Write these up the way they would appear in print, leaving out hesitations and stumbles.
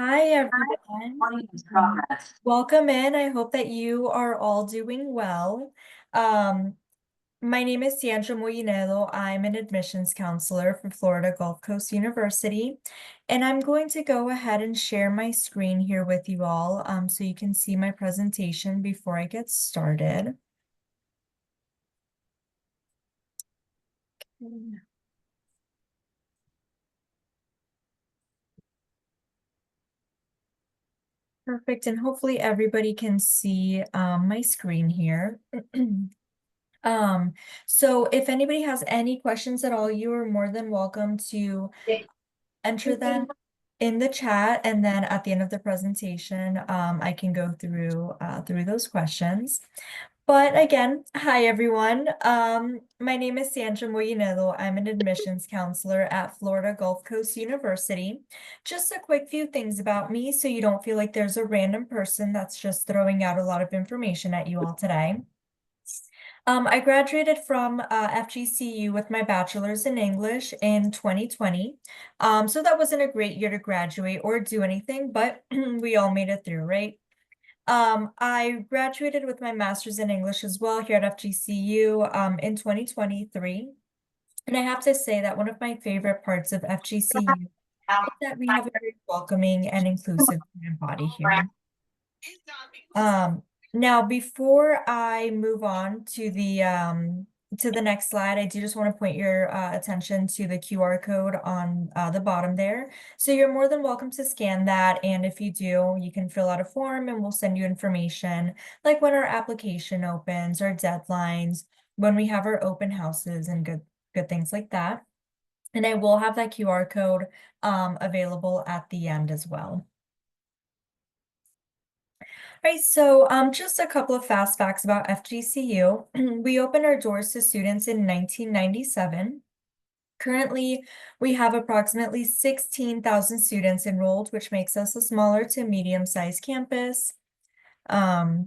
Hi, everyone. Welcome in. I hope that you are all doing well. Um, my name is Sandra Molinero. I'm an admissions counselor for Florida Gulf Coast University, and I'm going to go ahead and share my screen here with you all so you can see my presentation before I get started. Perfect, and hopefully everybody can see my screen here. So if anybody has any questions at all, you are more than welcome to enter them in the chat, and then at the end of the presentation, I can go through those questions. But again, hi everyone. My name is Sandra Molinero. I'm an admissions counselor at Florida Gulf Coast University. Just a quick few things about me so you don't feel like there's a random person that's just throwing out a lot of information at you all today. I graduated from FGCU with my bachelor's in English in 2020. So that wasn't a great year to graduate or do anything, but we all made it through, right? I graduated with my master's in English as well here at FGCU in 2023. And I have to say that one of my favorite parts of FGCU is that we have a very welcoming and inclusive student body here. Now before I move on to the next slide, I do just want to point your attention to the QR code on the bottom there. So you're more than welcome to scan that, and if you do, you can fill out a form and we'll send you information like when our application opens, our deadlines, when we have our open houses and good things like that. And I will have that QR code available at the end as well. Right, so just a couple of fast facts about FGCU. We opened our doors to students in 1997. Currently, we have approximately 16,000 students enrolled, which makes us a smaller to medium-sized campus. I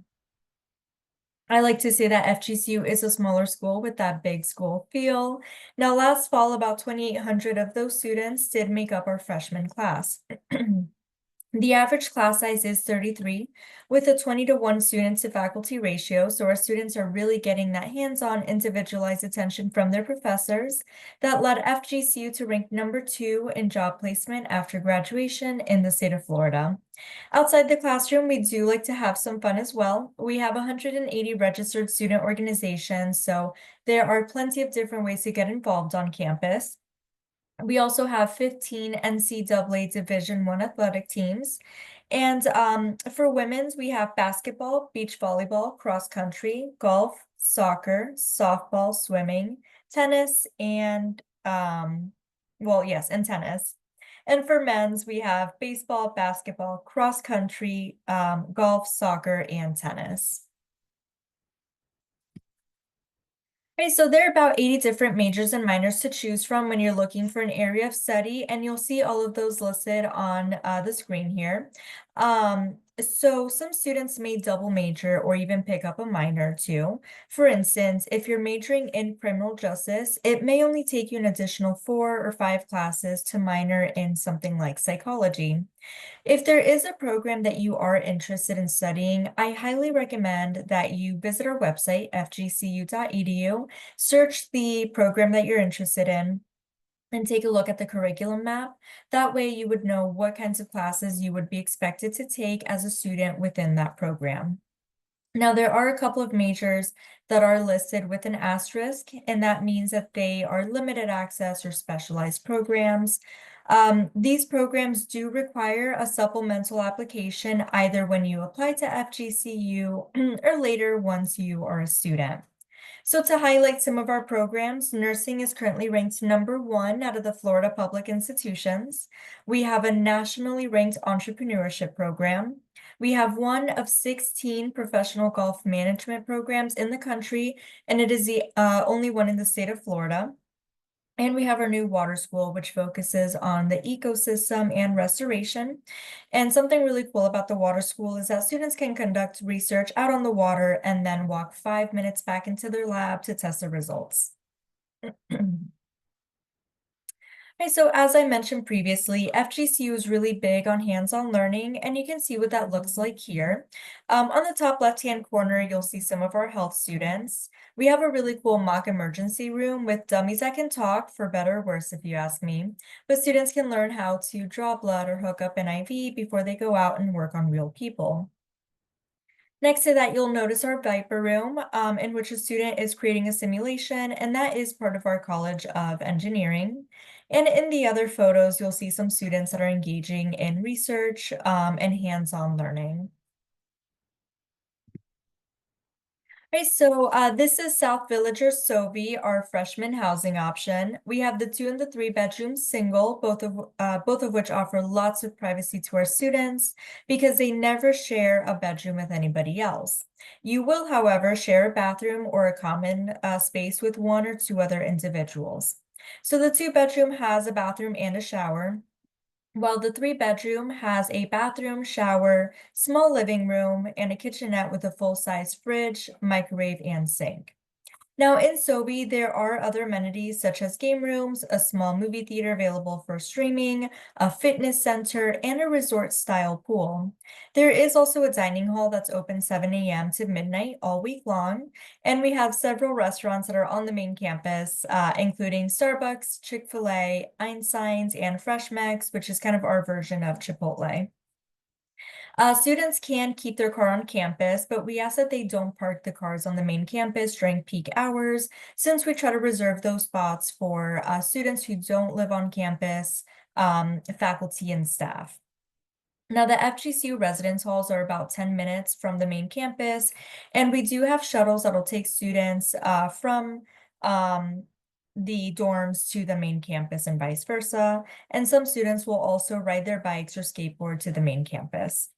like to say that FGCU is a smaller school with that big school feel. Now, last fall, about 2,800 of those students did make up our freshman class. The average class size is 33 with a 20-to-1 student to faculty ratio. So our students are really getting that hands-on individualized attention from their professors that led FGCU to rank #2 in job placement after graduation in the state of Florida. Outside the classroom, we do like to have some fun as well. We have 180 registered student organizations, so there are plenty of different ways to get involved on campus. We also have 15 NCAA Division I athletic teams. And for women's, we have basketball, beach volleyball, cross country, golf, soccer, softball, swimming, tennis, and well, yes, and tennis. And for men's, we have baseball, basketball, cross country, golf, soccer, and tennis. Okay, so there are about 80 different majors and minors to choose from when you're looking for an area of study, and you'll see all of those listed on the screen here. So some students may double major or even pick up a minor too. For instance, if you're majoring in criminal justice, it may only take you an additional 4 or 5 classes to minor in something like psychology. If there is a program that you are interested in studying, I highly recommend that you visit our website, fgcu.edu, search the program that you're interested in, and take a look at the curriculum map. That way you would know what kinds of classes you would be expected to take as a student within that program. Now, there are a couple of majors that are listed with an asterisk, and that means that they are limited access or specialized programs. These programs do require a supplemental application either when you apply to FGCU or later once you are a student. So to highlight some of our programs, nursing is currently ranked #1 out of the Florida public institutions. We have a nationally ranked entrepreneurship program. We have one of 16 professional golf management programs in the country, and it is the only one in the state of Florida. And we have our new water school, which focuses on the ecosystem and restoration. And something really cool about the water school is that students can conduct research out on the water and then walk 5 minutes back into their lab to test the results. Okay, so as I mentioned previously, FGCU is really big on hands-on learning, and you can see what that looks like here. On the top left-hand corner, you'll see some of our health students. We have a really cool mock emergency room with dummies that can talk, for better or worse, if you ask me. But students can learn how to draw blood or hook up an IV before they go out and work on real people. Next to that, you'll notice our Viper room, in which a student is creating a simulation, and that is part of our College of Engineering. And in the other photos, you'll see some students that are engaging in research, and hands-on learning. Okay, so this is South Villager Sovi, our freshman housing option. We have the 2 and the 3 bedroom single, both of which offer lots of privacy to our students because they never share a bedroom with anybody else. You will, however, share a bathroom or a common space with 1 or 2 other individuals. So the 2 bedroom has a bathroom and a shower, while the 3 bedroom has a bathroom, shower, small living room, and a kitchenette with a full-size fridge, microwave, and sink. Now, in Sobe, there are other amenities such as game rooms, a small movie theater available for streaming, a fitness center, and a resort-style pool. There is also a dining hall that's open 7 a.m. to midnight all week long, and we have several restaurants that are on the main campus, including Starbucks, Chick-fil-A, Einstein's, and Freshmex, which is kind of our version of Chipotle. Students can keep their car on campus, but we ask that they don't park the cars on the main campus during peak hours, since we try to reserve those spots for students who don't live on campus, faculty, and staff. Now, the FGCU residence halls are about 10 minutes from the main campus, and we do have shuttles that'll take students from the dorms to the main campus and vice versa. And some students will also ride their bikes or skateboard to the main campus.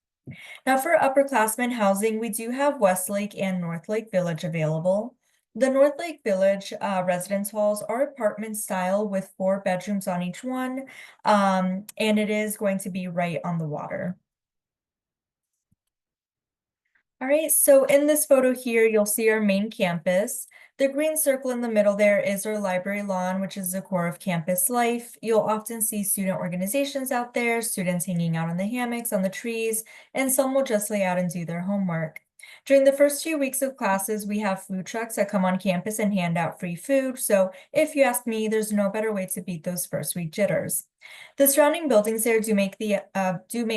Now, for upperclassmen housing, we do have Westlake and Northlake Village available. The Northlake Village residence halls are apartment style with 4 bedrooms on each one, and it is going to be right on the water. All right, so in this photo here, you'll see our main campus. The green circle in the middle there is our library lawn, which is the core of campus life. You'll often see student organizations out there, students hanging out on the hammocks, on the trees, and some will just lay out and do their homework. During the first 2 weeks of classes, we have food trucks that come on campus and hand out free food. So if you ask me, there's no better way to beat those first week jitters. The surrounding buildings there do make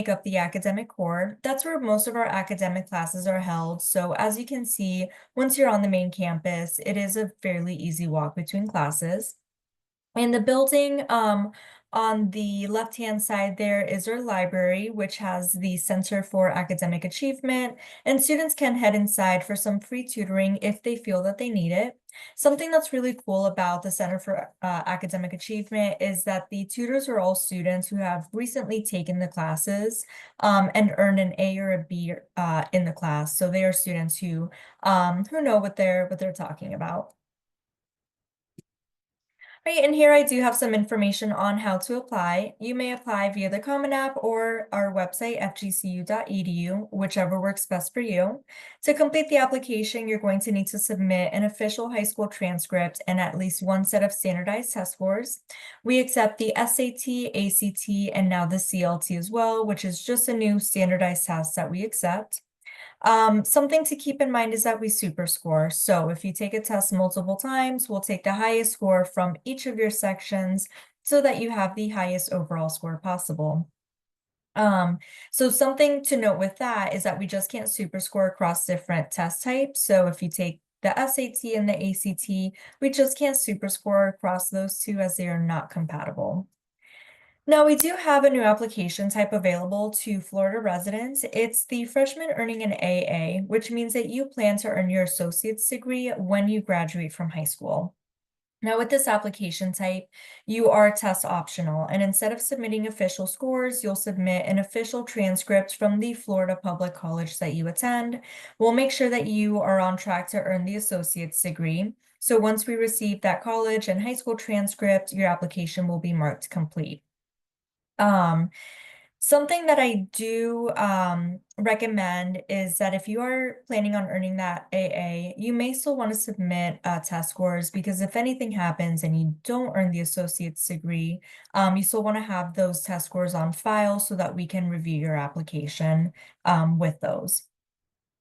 up the academic core. That's where most of our academic classes are held. So as you can see, once you're on the main campus, it is a fairly easy walk between classes. And the building on the left-hand side there is our library, which has the Center for Academic Achievement, and students can head inside for some free tutoring if they feel that they need it. Something that's really cool about the Center for Academic Achievement is that the tutors are all students who have recently taken the classes and earned an A or a B in the class. So they are students who know what they're talking about. Right, and here I do have some information on how to apply. You may apply via the Common App or our website, fgcu.edu, whichever works best for you. To complete the application, you're going to need to submit an official high school transcript and at least 1 set of standardized test scores. We accept the SAT, ACT, and now the CLT as well, which is just a new standardized test that we accept. Something to keep in mind is that we super score. So if you take a test multiple times, we'll take the highest score from each of your sections so that you have the highest overall score possible. So something to note with that is that we just can't super score across different test types. So if you take the SAT and the ACT, we just can't super score across those two as they are not compatible. Now, we do have a new application type available to Florida residents. It's the freshman earning an AA, which means that you plan to earn your associate's degree when you graduate from high school. Now, with this application type, you are test optional, and instead of submitting official scores, you'll submit an official transcript from the Florida Public College that you attend. We'll make sure that you are on track to earn the associate's degree. So once we receive that college and high school transcript, your application will be marked complete. Um, Something that I do recommend is that if you are planning on earning that AA, you may still want to submit test scores, because if anything happens and you don't earn the associate's degree, you still want to have those test scores on file so that we can review your application with those.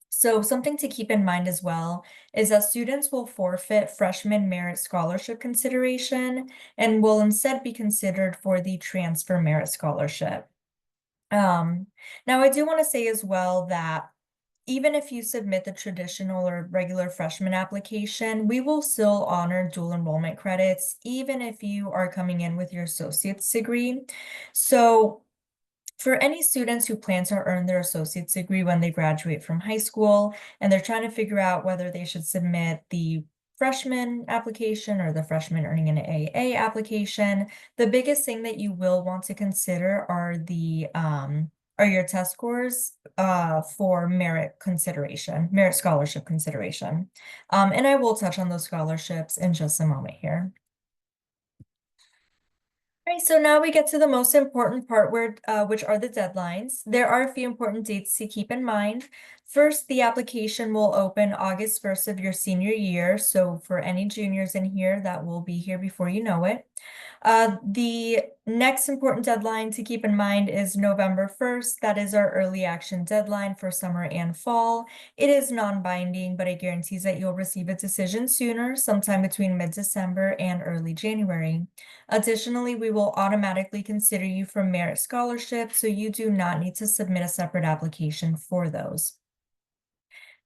So something to keep in mind as well is that students will forfeit freshman merit scholarship consideration and will instead be considered for the transfer merit scholarship. Now I do want to say as well that even if you submit the traditional or regular freshman application, we will still honor dual enrollment credits, even if you are coming in with your associate's degree. So for any students who plan to earn their associate's degree when they graduate from high school, and they're trying to figure out whether they should submit the freshman application or the freshman earning an AA application, the biggest thing that you will want to consider are your test scores for merit consideration, merit scholarship consideration. And I will touch on those scholarships in just a moment here. Right, so now we get to the most important part which are the deadlines. There are a few important dates to keep in mind. First, the application will open August 1st of your senior year. So for any juniors in here, that will be here before you know it. The next important deadline to keep in mind is November 1st. That is our early action deadline for summer and fall. It is non-binding, but it guarantees that you'll receive a decision sooner, sometime between mid-December and early January. Additionally, we will automatically consider you for merit scholarship, so you do not need to submit a separate application for those.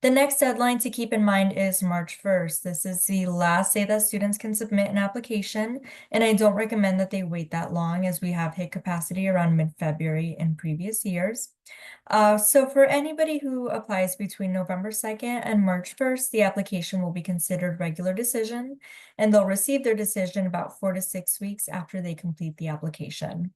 The next deadline to keep in mind is March 1st. This is the last day that students can submit an application, and I don't recommend that they wait that long, as we have hit capacity around mid-February in previous years. So for anybody who applies between November 2nd and March 1st, the application will be considered regular decision, and they'll receive their decision about 4 to 6 weeks after they complete the application.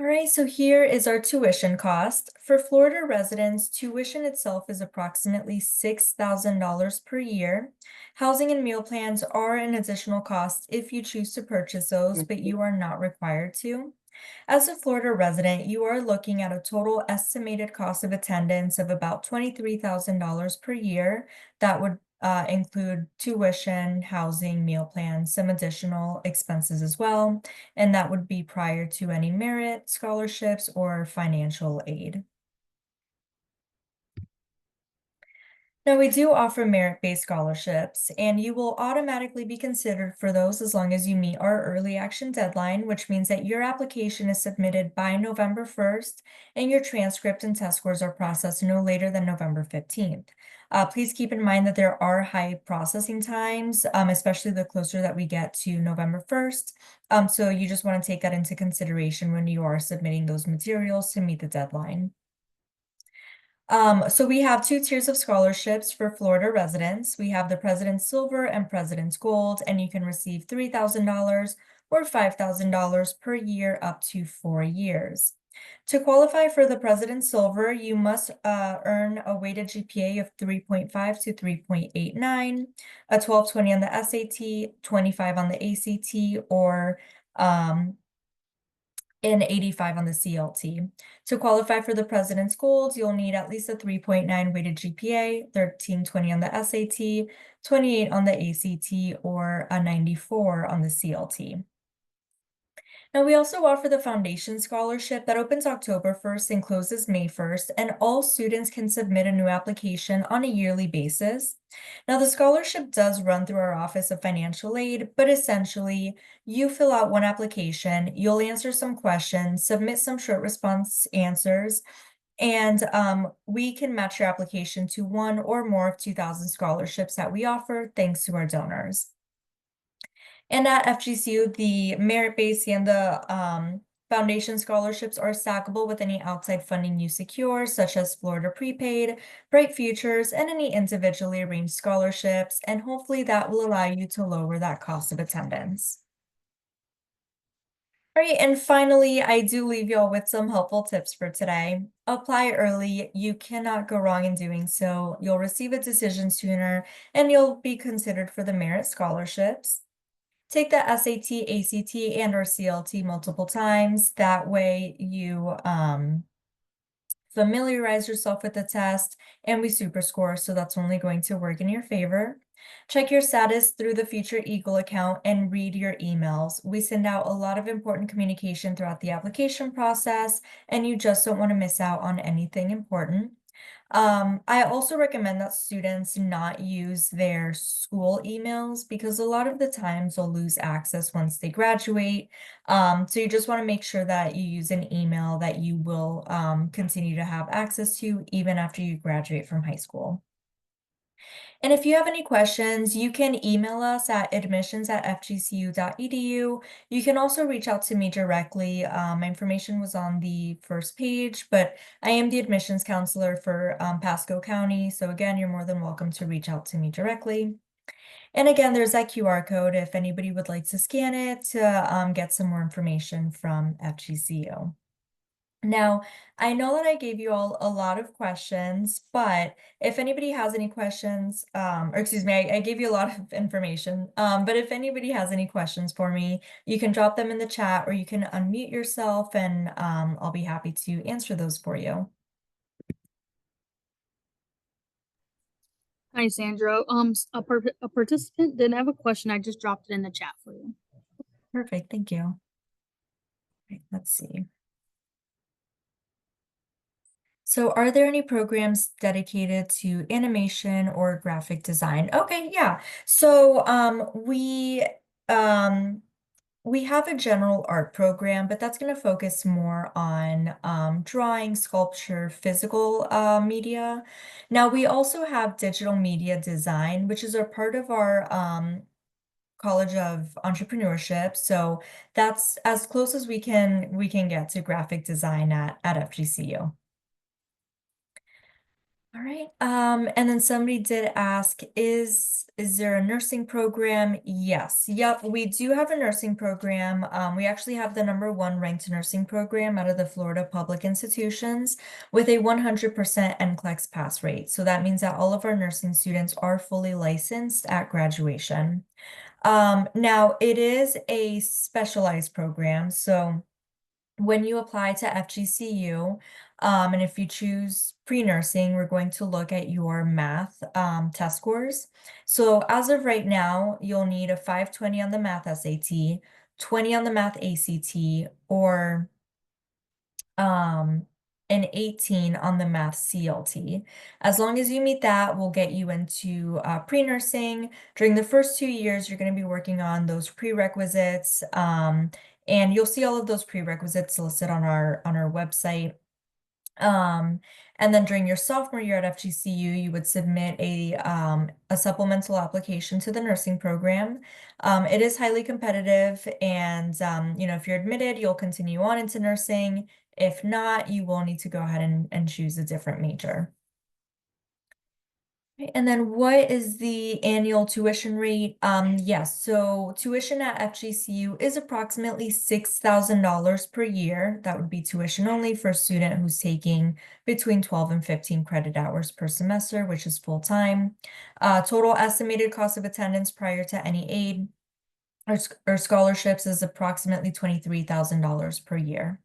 All right, so here is our tuition cost. For Florida residents, tuition itself is approximately $6,000 per year. Housing and meal plans are an additional cost if you choose to purchase those, but you are not required to. As a Florida resident, you are looking at a total estimated cost of attendance of about $23,000 per year. That would include tuition, housing, meal plans, some additional expenses as well, and that would be prior to any merit, scholarships, or financial aid. Now, we do offer merit-based scholarships, and you will automatically be considered for those as long as you meet our early action deadline, which means that your application is submitted by November 1st, and your transcript and test scores are processed no later than November 15th. Please keep in mind that there are high processing times, especially the closer that we get to November 1st. So you just want to take that into consideration when you are submitting those materials to meet the deadline. So we have two tiers of scholarships for Florida residents. We have the President's Silver and President's Gold, and you can receive $3,000 or $5,000 per year up to 4 years. To qualify for the President's Silver, you must earn a weighted GPA of 3.5 to 3.89, a 1220 on the SAT, 25 on the ACT, or and 85 on the CLT. To qualify for the President's Gold, you'll need at least a 3.9 weighted GPA, 1320 on the SAT, 28 on the ACT, or a 94 on the CLT. Now, we also offer the Foundation Scholarship that opens October 1st and closes May 1st, and all students can submit a new application on a yearly basis. Now, the scholarship does run through our Office of Financial Aid, but essentially, you fill out one application, you'll answer some questions, submit some short response answers, and we can match your application to one or more of 2,000 scholarships that we offer, thanks to our donors. And at FGCU, the merit-based and the foundation scholarships are stackable with any outside funding you secure, such as Florida Prepaid, Bright Futures, and any individually arranged scholarships, and hopefully that will allow you to lower that cost of attendance. All right, and finally, I do leave y'all with some helpful tips for today. Apply early. You cannot go wrong in doing so. You'll receive a decision sooner, and you'll be considered for the merit scholarships. take the SAT, ACT, and or CLT multiple times. That way you familiarize yourself with the test, and we super score, so that's only going to work in your favor. Check your status through the Future Eagle account and read your emails. We send out a lot of important communication throughout the application process, and you just don't want to miss out on anything important. I also recommend that students not use their school emails because a lot of the times they'll lose access once they graduate. So you just want to make sure that you use an email that you will continue to have access to even after you graduate from high school. And if you have any questions, you can email us at admissions@fgcu.edu. You can also reach out to me directly. My information was on the first page, but I am the admissions counselor for Pasco County. So again, you're more than welcome to reach out to me directly. And again, there's that QR code if anybody would like to scan it to get some more information from FGCU. Now, I know that I gave you all a lot of questions, but if anybody has any questions, or excuse me, I gave you a lot of information, but if anybody has any questions for me, you can drop them in the chat or you can unmute yourself and I'll be happy to answer those for you. Hi, Sandra. A participant didn't have a question. I just dropped it in the chat for you. Perfect, thank you. Okay, let's see. So are there any programs dedicated to animation or graphic design? Okay, yeah. So we have a general art program, but that's going to focus more on drawing, sculpture, physical media. Now we also have digital media design, which is a part of our College of Entrepreneurship. So that's as close as we can get to graphic design at FGCU. All right. And then somebody did ask, is there a nursing program? Yes. Yep, we do have a nursing program. We actually have the #1 ranked nursing program out of the Florida public institutions with a 100% NCLEX pass rate. So that means that all of our nursing students are fully licensed at graduation. Now it is a specialized program, so when you apply to FGCU, and if you choose pre-nursing, we're going to look at your math test scores. So as of right now, you'll need a 520 on the math SAT, 20 on the math ACT, or an 18 on the math CLT. As long as you meet that, we'll get you into pre-nursing. During the first 2 years, you're going to be working on those prerequisites. And you'll see all of those prerequisites listed on our website. And then during your sophomore year at FGCU, you would submit a supplemental application to the nursing program. It is highly competitive, and if you're admitted, you'll continue on into nursing. If not, you will need to go ahead and choose a different major. And then what is the annual tuition rate? Yes, so tuition at FGCU is approximately $6,000 per year. That would be tuition only for a student who's taking between 12 and 15 credit hours per semester, which is full-time. Total estimated cost of attendance prior to any aid or scholarships is approximately $23,000 per year.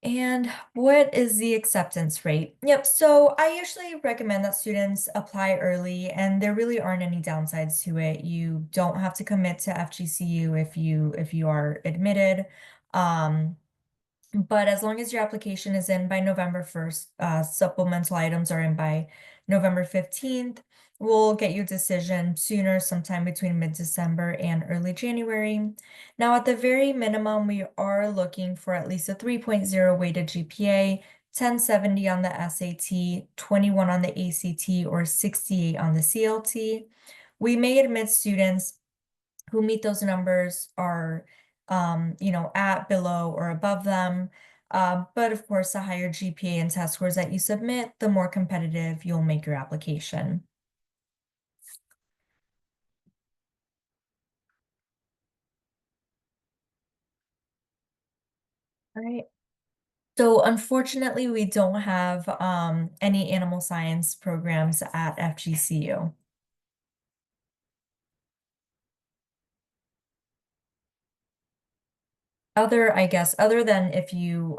And what is the acceptance rate? Yep, so I usually recommend that students apply early, and there really aren't any downsides to it. You don't have to commit to FGCU if you are admitted. But as long as your application is in by November 1st, supplemental items are in by November 15th, we'll get you a decision sooner, sometime between mid-December and early January. Now, at the very minimum, we are looking for at least a 3.0 weighted GPA, 1070 on the SAT, 21 on the ACT, or 68 on the CLT. We may admit students who meet those numbers are at, below, or above them. But of course, the higher GPA and test scores that you submit, the more competitive you'll make your application. All right. So unfortunately, we don't have any animal science programs at FGCU. I guess, other than if you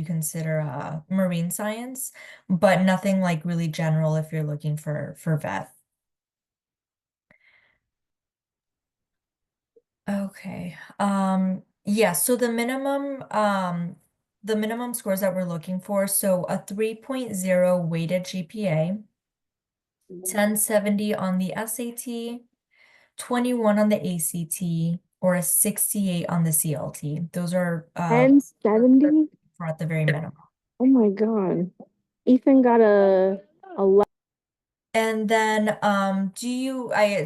consider marine science, but nothing like really general if you're looking for vet. Okay. Yeah, so the minimum scores that we're looking for, so a 3.0 weighted GPA, 1070 on the SAT, 21 on the ACT, or a 68 on the CLT. Those are And what we're 70? looking for at the very minimum. Oh my God. Ethan got a And then,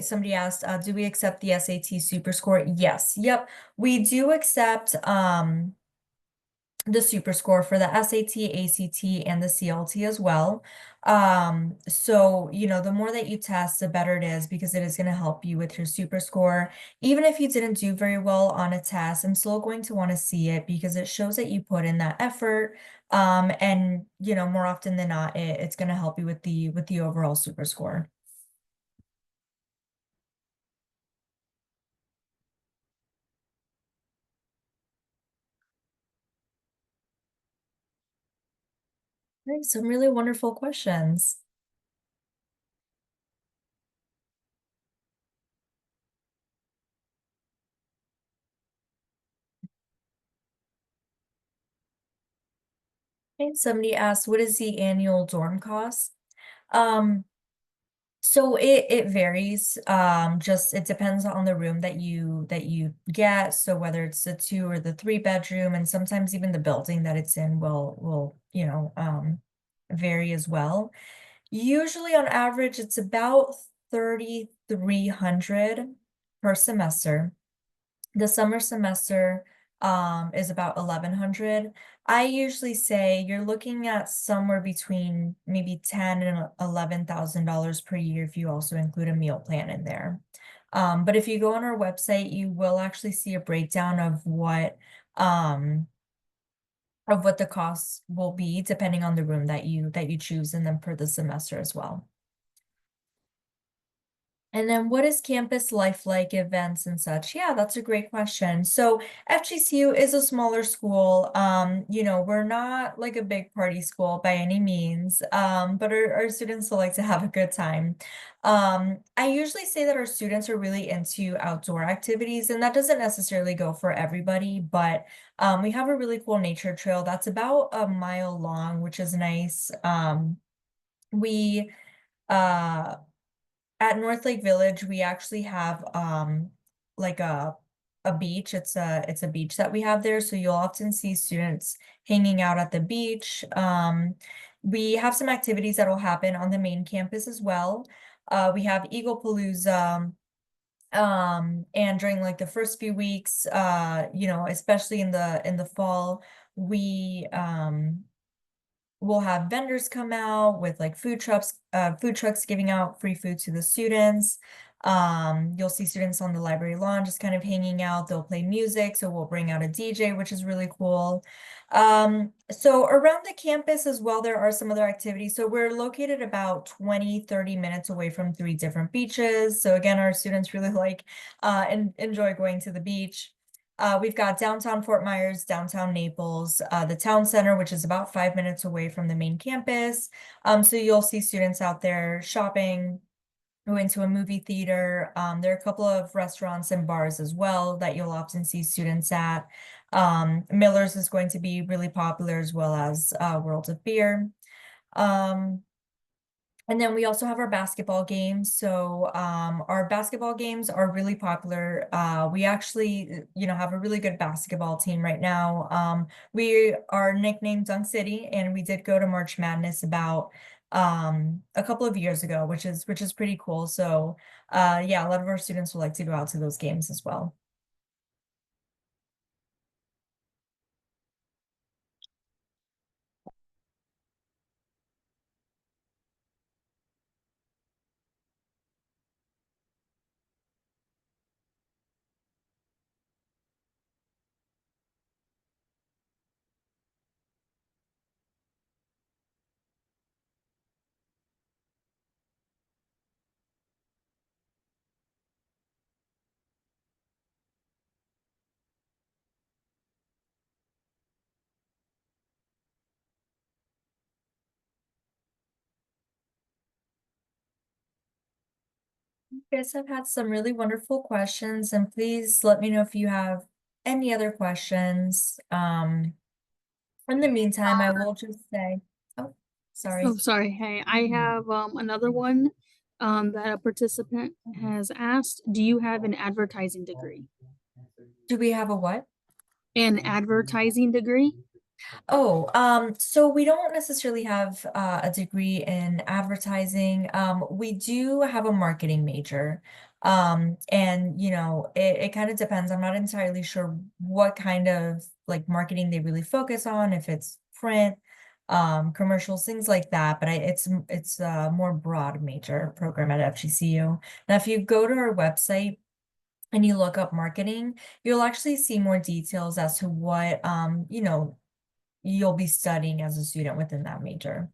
somebody asked, do we accept the SAT super score? Yes. Yep. We do accept, the super score for the SAT, ACT, and the CLT as well. So, the more that you test, the better it is because it is going to help you with your super score. Even if you didn't do very well on a test, I'm still going to want to see it because it shows that you put in that effort. And more often than not, it's going to help you with the overall super score. Right, some really wonderful questions. Okay, somebody asked, what is the annual dorm cost? Um, So it varies. Just it depends on the room that you get. So whether it's the 2 or the 3 bedroom, and sometimes even the building that it's in will vary as well. Usually on average, it's about 3,300 per semester. The summer semester is about 1,100. I usually say you're looking at somewhere between maybe 10 and $11,000 per year if you also include a meal plan in there. But if you go on our website, you will actually see a breakdown um of what the costs will be depending on the room that you choose and then per the semester as well. And then what is campus life like, events and such? Yeah, that's a great question. So FGCU is a smaller school. We're not like a big party school by any means, but our students still like to have a good time. I usually say that our students are really into outdoor activities, and that doesn't necessarily go for everybody, but we have a really cool nature trail that's about a mile long, which is nice. We uh at North Lake Village, we actually have like a beach. It's a beach that we have there. So you'll often see students hanging out at the beach. We have some activities that will happen on the main campus as well. We have Eagle Palooza. And during like the first few weeks, especially in the fall, we we'll have vendors come out with like food trucks giving out free food to the students. You'll see students on the library lawn just kind of hanging out. They'll play music, so we'll bring out a DJ, which is really cool. So around the campus as well, there are some other activities. So we're located about 20-30 minutes away from 3 different beaches. So again, our students really like and enjoy going to the beach. We've got downtown Fort Myers, downtown Naples, the town center, which is about 5 minutes away from the main campus. So you'll see students out there shopping, going to a movie theater. There are a couple of restaurants and bars as well that you'll often see students at. Miller's is going to be really popular as well as World of Beer. And then we also have our basketball games. So our basketball games are really popular. We actually, have a really good basketball team right now. We are nicknamed Dunk City, and we did go to March Madness about a couple of years ago, which is pretty cool. So yeah, a lot of our students will like to go out to those games as well. You guys have had some really wonderful questions, and please let me know if you have any other questions. In the meantime, I will just say, oh, sorry. Oh, sorry. Hey, I have another one that a participant has asked. Do you have an advertising degree? Do we have a what? An advertising degree? Oh, so we don't necessarily have a degree in advertising. We do have a marketing major. And it kind of depends. I'm not entirely sure what kind of like marketing they really focus on, if it's print, commercials, things like that. But it's a more broad major program at FGCU. Now, if you go to our website and you look up marketing, you'll actually see more details as to what you'll be studying as a student within that major.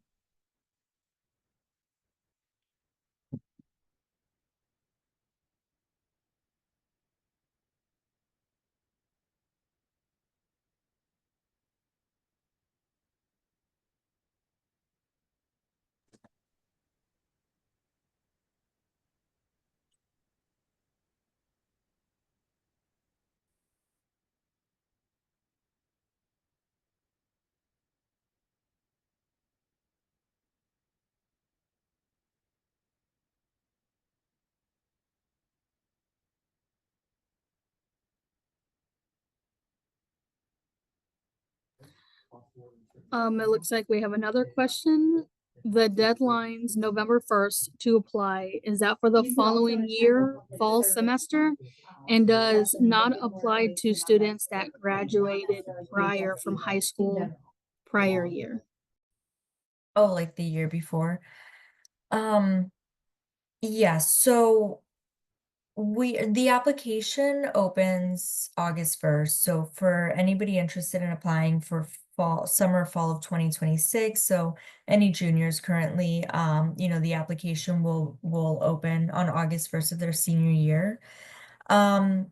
It looks like we have another question. The deadline's November 1st to apply. Is that for the following year, fall semester? And does not apply to students that graduated prior from high school prior year? Oh, like the year before. Um, yeah, so the application opens August 1st. So for anybody interested in applying for fall of 2026, so any juniors currently, the application will open on August 1st of their senior year. Um,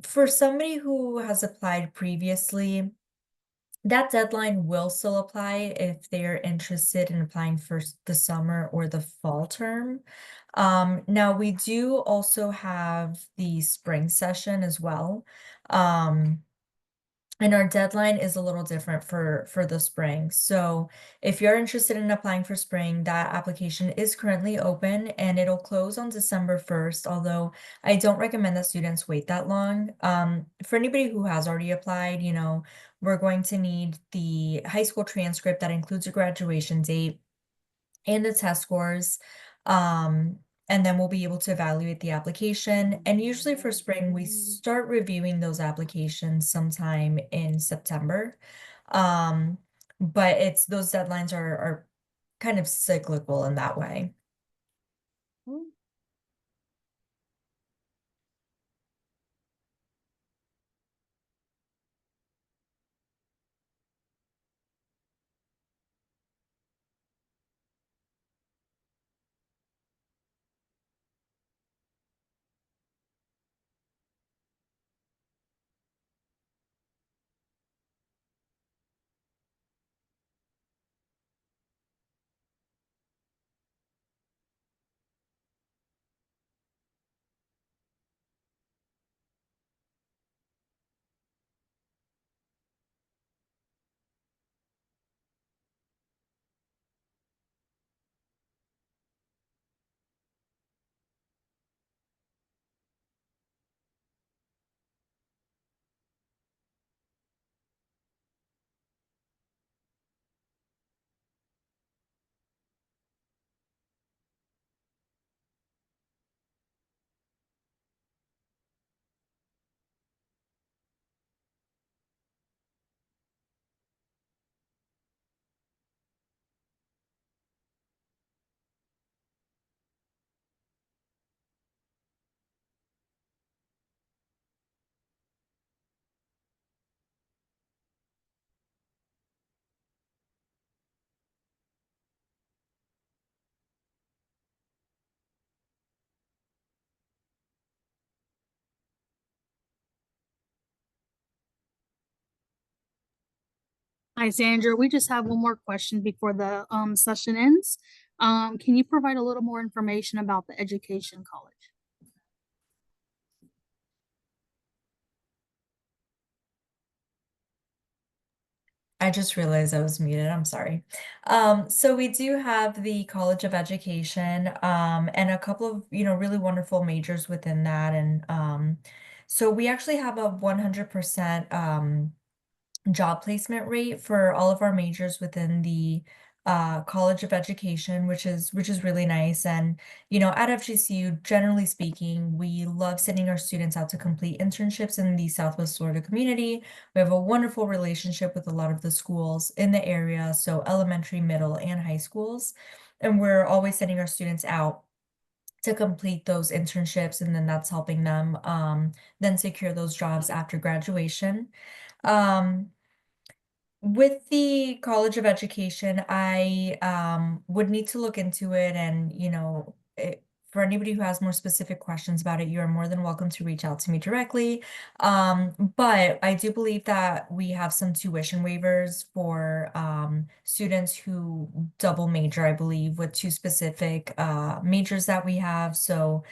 for somebody who has applied previously, that deadline will still apply if they're interested in applying for the summer or the fall term. Now we do also have the spring session as well. And our deadline is a little different for the spring. So if you're interested in applying for spring, that application is currently open and it'll close on December 1st, although I don't recommend that students wait that long. For anybody who has already applied, we're going to need the high school transcript that includes a graduation date and the test scores. And then we'll be able to evaluate the application. And usually for spring, we start reviewing those applications sometime in September. Um, but those deadlines are kind of cyclical in that way. Hi, Sandra. We just have one more question before the session ends. Can you provide a little more information about the education college? I just realized I was muted. I'm sorry. So we do have the College of Education, and a couple of, really wonderful majors within that. And so we actually have a 100% job placement rate for all of our majors within the College of Education, which is really nice. And at FGCU, generally speaking, we love sending our students out to complete internships in the Southwest Florida community. We have a wonderful relationship with a lot of the schools in the area, so elementary, middle, and high schools. And we're always sending our students out to complete those internships, and then that's helping them then secure those jobs after graduation. Um, with the College of Education, I would need to look into it, and for anybody who has more specific questions about it, you're more than welcome to reach out to me directly. But I do believe that we have some tuition waivers for students who double major, I believe, with two specific majors that we have. So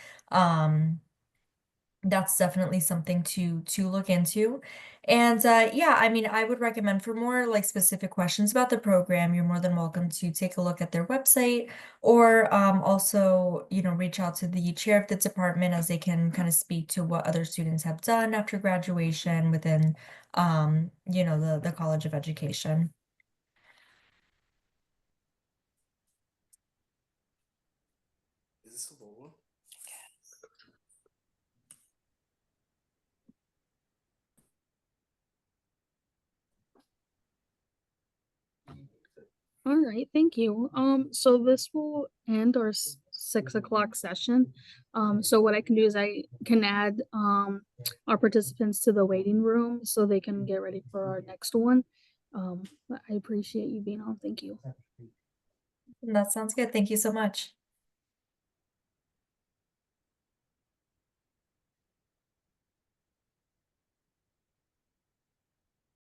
that's definitely something to look into. And yeah, I mean, I would recommend, for more like specific questions about the program, you're more than welcome to take a look at their website, or also, reach out to the chair of the department, as they can kind of speak to what other students have done after graduation within the College of Education. Is this a little one? All right, thank you. So this will end our 6 o'clock session. So what I can do is I can add our participants to the waiting room so they can get ready for our next one. I appreciate you being on. Thank you. That sounds good. Thank you so much.